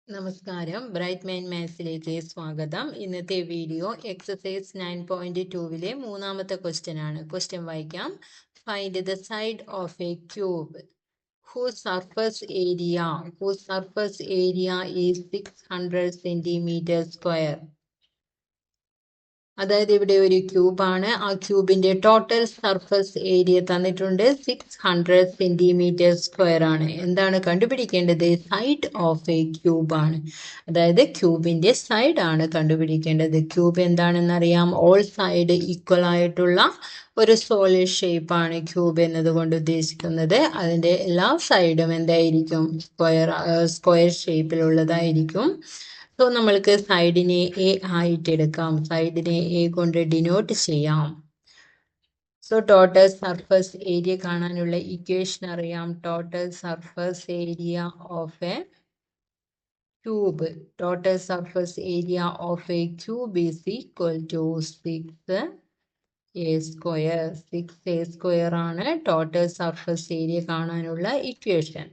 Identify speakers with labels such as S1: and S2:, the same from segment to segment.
S1: നമസ്കാരം bright mind മാത്സിലേക്ക് സ്വാഗതം. ഇന്നത്തെ വീഡിയോ എക്സസൈസ് 9.2-ലെ മൂന്നാമത്തെ ക്വസ്റ്റ്യൻ ആണ്. ക്വസ്റ്റ്യൻ വായിക്കാം. Find the side of a cube whose surface area is 600 centimeters square. അതായത് ഇവിടെ ഒരു ക്യൂബാണ്. ആ ക്യൂബിന്റെ ടോട്ടൽ സർഫസ് ഏരിയ തന്നിട്ടുണ്ട് 600 സെന്റിമീറ്റർ സ്ക്വയർ ആണ്. എന്താണ് കണ്ടുപിടിക്കേണ്ടത്? സൈഡ് ഓഫ് എ ക്യൂബ് ആണ്. അതായത് ക്യൂബിന്റെ സൈഡ് ആണ് കണ്ടുപിടിക്കേണ്ടത്. ക്യൂബ് എന്താണെന്നറിയാം. ഓൾ സൈഡ് ഈക്വൽ ആയിട്ടുള്ള ഒരു സോളിഡ് ഷേപ്പ് ആണ് ക്യൂബ് എന്നതുകൊണ്ട് ഉദ്ദേശിക്കുന്നത്. അതിന്റെ എല്ലാ സൈഡും എന്തായിരിക്കും? സ്ക്വയർ ഷേപ്പിലുള്ളതായിരിക്കും. സോ നമ്മൾക്ക് സൈഡിനെ എ ആയിട്ട് എടുക്കാം. സൈഡിനെ എ കൊണ്ട് ഡിനോട്ട് ചെയ്യാം. സോ ടോട്ടൽ സർഫസ് ഏരിയ കാണാനുള്ള ഇക്വേഷൻ അറിയാം. Total surface area of a cube. Total surface area of a cube is equal to 6a square. 6a square ആണ് ടോട്ടൽ സർഫസ് ഏരിയ കാണാനുള്ള equation.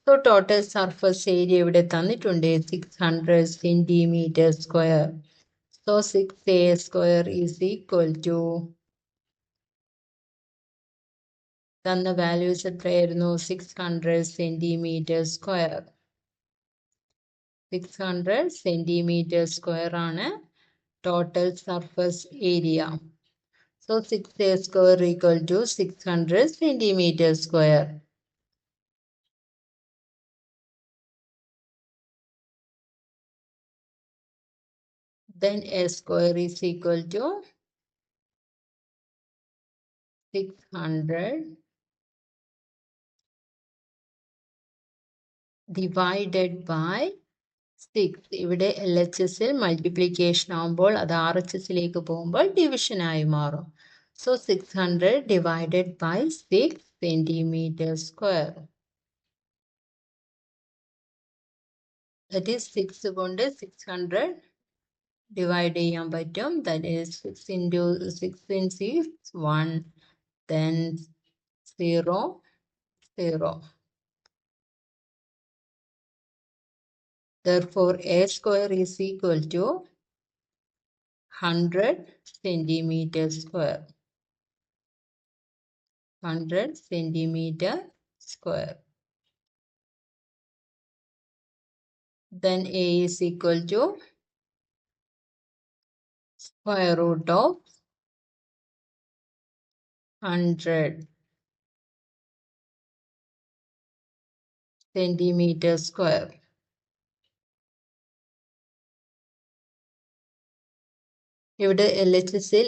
S1: So total surface area ഇവിടെ തന്നിട്ടുണ്ട് 600 centimetre square. So 6a square is equal to തന്ന values എത്രയായിരുന്നു? 600 centimetre square. 600 centimetre square ആണ് total surface area. So 6a square equal to 600 centimetre square. Then a square is equal to 600 divided by 6. ഇവിടെ LHSൽ multiplication ആകുമ്പോൾ അത് RHSലേക്ക് പോകുമ്പോൾ division ആയി മാറും. So 600 divided by 6 centimetre square. That is 6 കൊണ്ട് 600 divide ചെയ്യാൻ പറ്റും. That is 6 into 6 in 6 1, then 0 0. Therefore, a square is equal to 100 centimeter square. 100 centimeter square. Then a is equal to square root of 100 centimeter square. ഇവിടെ LHSൽ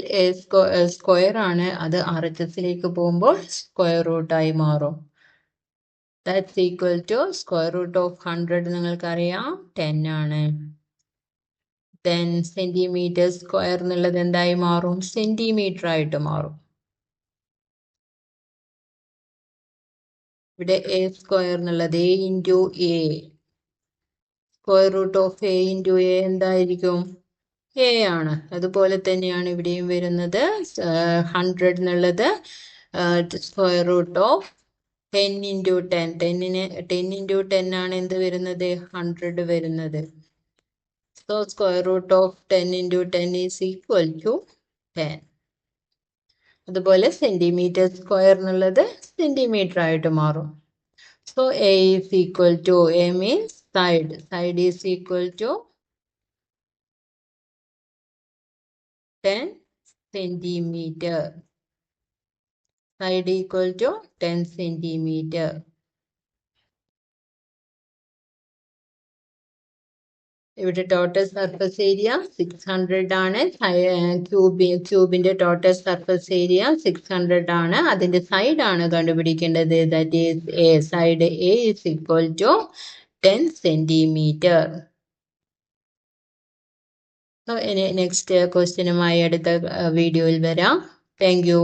S1: square ആണ്, അത് RHSലേക്ക് പോകുമ്പോൾ square root ആയി മാറും. That's equal to square root of 100 നിങ്ങൾക്കറിയാം 10 ആണ്. Then centimetre square എന്നുള്ളത് എന്തായി മാറും? സെന്റിമീറ്റർ ആയിട്ട് മാറും. ഇവിടെ എ സ്ക്വയർ എന്നുള്ളത് a into a. Square root of a into a എന്തായിരിക്കും? എ ആണ്. അതുപോലെ തന്നെയാണ് ഇവിടെയും വരുന്നത്. 100 എന്നുള്ളത് square root of 10 into 10. 10 into 10 ആണ് എന്ത് വരുന്നത്? 100 വരുന്നത്. So square root of 10 into 10 is equal to 10. അതുപോലെ സെന്റിമീറ്റർ സ്ക്വയർ എന്നുള്ളത് സെന്റിമീറ്റർ ആയിട്ട് മാറും. So a is equal to, a means side. Side is equal to 10 centimeter. Side equal to 10 centimeter. ഇവിടെ total surface area 600 ആണ്. ക്യൂബിന്റെ total surface area 600 ആണ്. അതിന്റെ side ആണ് കണ്ടുപിടിക്കേണ്ടത്. That is a. Side a is equal to 10 centimetre. ഇനി next ക്വസ്റ്റ്യനുമായി അടുത്ത വീഡിയോയിൽ വരാം. Thank U.